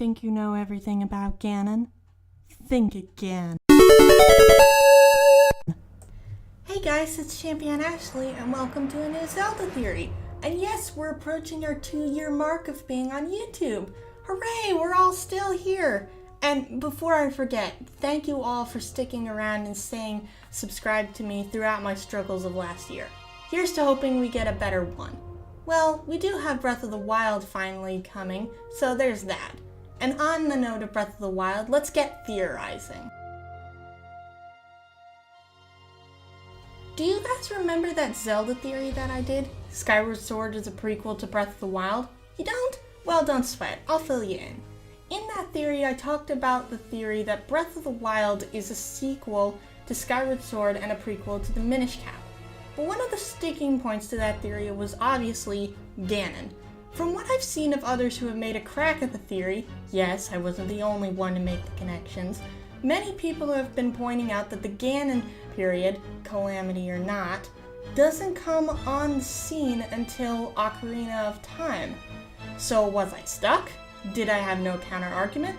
think you know everything about Ganon? Think again. Hey guys, it's ChampionAshley and welcome to a new Zelda theory. And yes, we're approaching our 2-year mark of being on YouTube. Hooray, we're all still here. And before I forget, thank you all for sticking around and staying subscribed to me throughout my struggles of last year. Here's to hoping we get a better one. Well, we do have Breath of the Wild finally coming, so there's that. And on the note of Breath of the Wild, let's get theorizing. Do you guys remember that Zelda theory that I did? Skyward Sword is a prequel to Breath of the Wild? You don't? Well, don't sweat, I'll fill you in. In that theory, I talked about the theory that Breath of the Wild is a sequel to Skyward Sword and a prequel to the Minish Cap. But one of the sticking points to that theory was obviously Ganon. From what I've seen of others who have made a crack at the theory, yes, I wasn't the only one to make the connections, many people have been pointing out that the Ganon period, calamity or not, doesn't come on the scene until Ocarina of Time. So was I stuck? Did I have no counter-argument?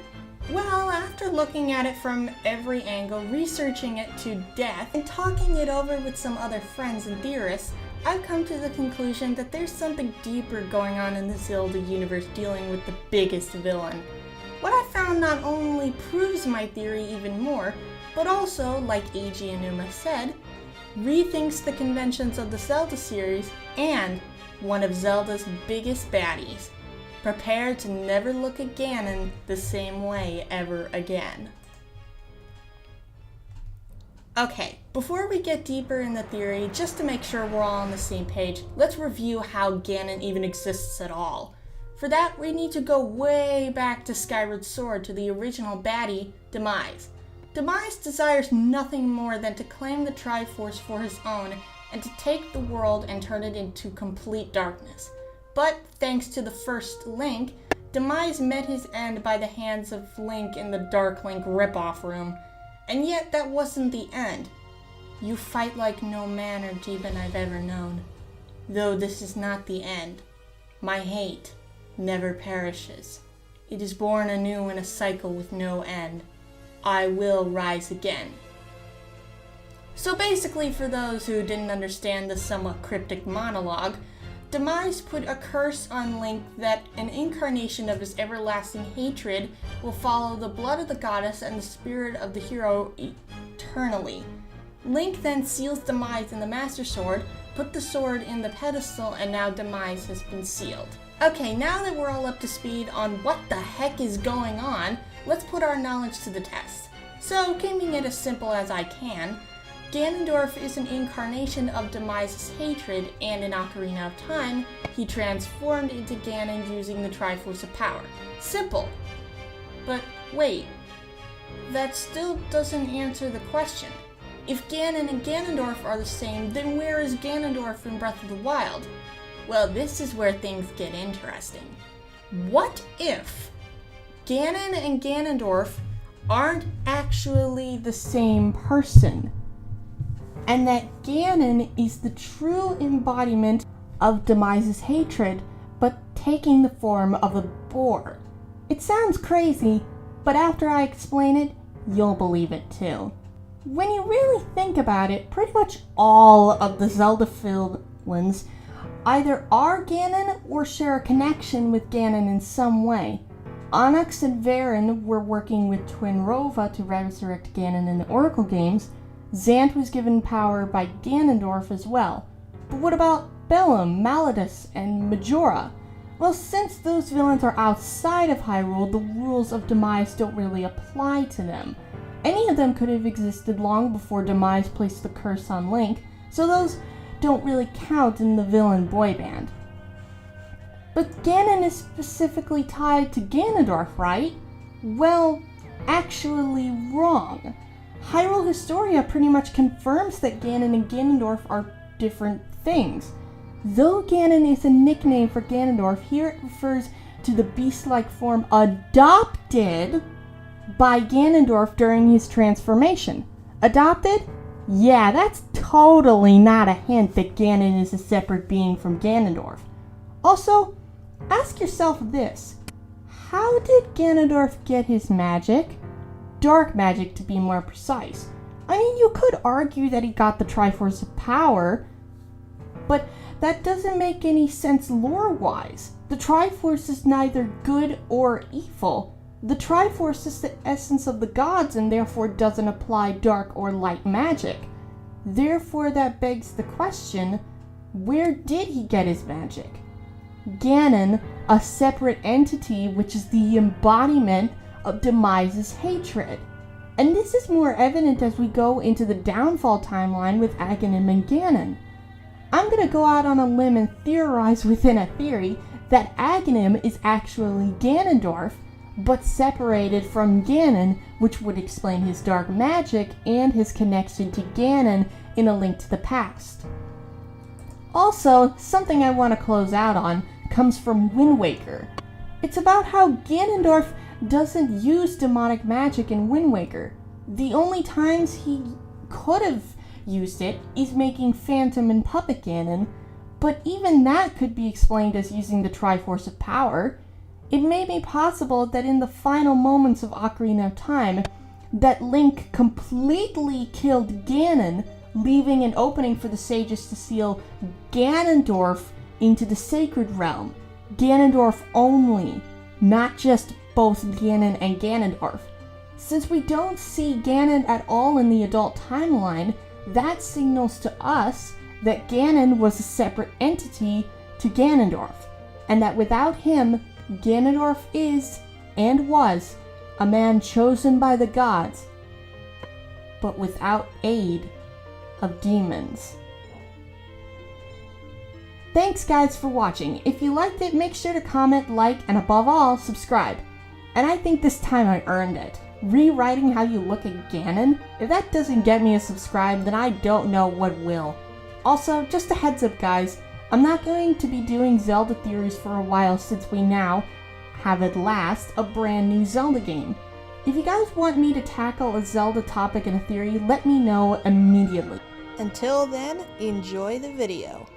Well, after looking at it from every angle, researching it to death, and talking it over with some other friends and theorists, I've come to the conclusion that there's something deeper going on in the Zelda universe dealing with the biggest villain. What I found not only proves my theory even more, but also, like A.G. Enuma said, rethinks the conventions of the Zelda series and one of Zelda's biggest baddies. Prepare to never look at Ganon the same way ever again. Okay, before we get deeper in the theory, just to make sure we're all on the same page, let's review how Ganon even exists at all. For that, we need to go way back to Skyward Sword to the original baddie, Demise. Demise desires nothing more than to claim the Triforce for his own and to take the world and turn it into complete darkness. But thanks to the first Link, Demise met his end by the hands of Link in the Dark Link ripoff room. And yet that wasn't the end. You fight like no man or demon I've ever known. Though this is not the end. My hate never perishes. It is born anew in a cycle with no end. I will rise again. So basically, for those who didn't understand the somewhat cryptic monologue, Demise put a curse on Link that an incarnation of his everlasting hatred will follow the blood of the goddess and the spirit of the hero eternally. Link then seals Demise in the Master Sword, put the sword in the pedestal, and now Demise has been sealed. Okay, now that we're all up to speed on what the heck is going on, let's put our knowledge to the test. So, keeping it as simple as I can, Ganondorf is an incarnation of Demise's hatred, and in Ocarina of Time, he transformed into Ganon using the Triforce of Power. Simple. But wait, that still doesn't answer the question. If Ganon and Ganondorf are the same, then where is Ganondorf in Breath of the Wild? Well, this is where things get interesting. What if Ganon and Ganondorf aren't actually the same person? And that Ganon is the true embodiment of Demise's hatred, but taking the form of a boar. It sounds crazy, but after I explain it, you'll believe it too. When you really think about it, pretty much all of the Zelda villains either are Ganon or share a connection with Ganon in some way. Onyx and Varen were working with Twin Rova to resurrect Ganon in the Oracle games. Zant was given power by Ganondorf as well. But what about Bellum, Malladus, and Majora? Well, since those villains are outside of Hyrule, the rules of Demise don't really apply to them. Any of them could have existed long before Demise placed the curse on Link, so those don't really count in the villain boy band. But Ganon is specifically tied to Ganondorf, right? Well, actually wrong. Hyrule Historia pretty much confirms that Ganon and Ganondorf are different things. Though Ganon is a nickname for Ganondorf, here it refers to the beast-like form adopted by Ganondorf during his transformation. Adopted? Yeah, that's totally not a hint that Ganon is a separate being from Ganondorf. Also, ask yourself this. how did Ganondorf get his magic? Dark magic, to be more precise. I mean, you could argue that he got the Triforce of Power, but that doesn't make any sense lore-wise. The Triforce is neither good or evil. The Triforce is the essence of the gods and therefore doesn't apply dark or light magic. Therefore, that begs the question, where did he get his magic? Ganon, a separate entity which is the embodiment of Demise's hatred. And this is more evident as we go into the downfall timeline with Aghanim and Ganon. I'm gonna go out on a limb and theorize within a theory that Aghanim is actually Ganondorf, but separated from Ganon, which would explain his dark magic and his connection to Ganon in A Link to the Past. Also, something I want to close out on comes from Wind Waker. It's about how Ganondorf doesn't use demonic magic in Wind Waker. The only times he could have used it is making Phantom and Puppet Ganon, but even that could be explained as using the Triforce of Power. It may be possible that in the final moments of Ocarina of Time, that Link completely killed Ganon, leaving an opening for the sages to seal Ganondorf into the Sacred Realm. Ganondorf only, not just both Ganon and Ganondorf. Since we don't see Ganon at all in the adult timeline, that signals to us that Ganon was a separate entity to Ganondorf, and that without him, Ganondorf is, and was, a man chosen by the gods, but without aid of demons. Thanks guys for watching. If you liked it, make sure to comment, like, and above all, subscribe. And I think this time I earned it. Rewriting how you look at Ganon? If that doesn't get me a subscribe, then I don't know what will. Also, just a heads up guys, I'm not going to be doing Zelda theories for a while since we now have at last a brand new Zelda game. If you guys want me to tackle a Zelda topic and a theory, let me know immediately. Until then, enjoy the video.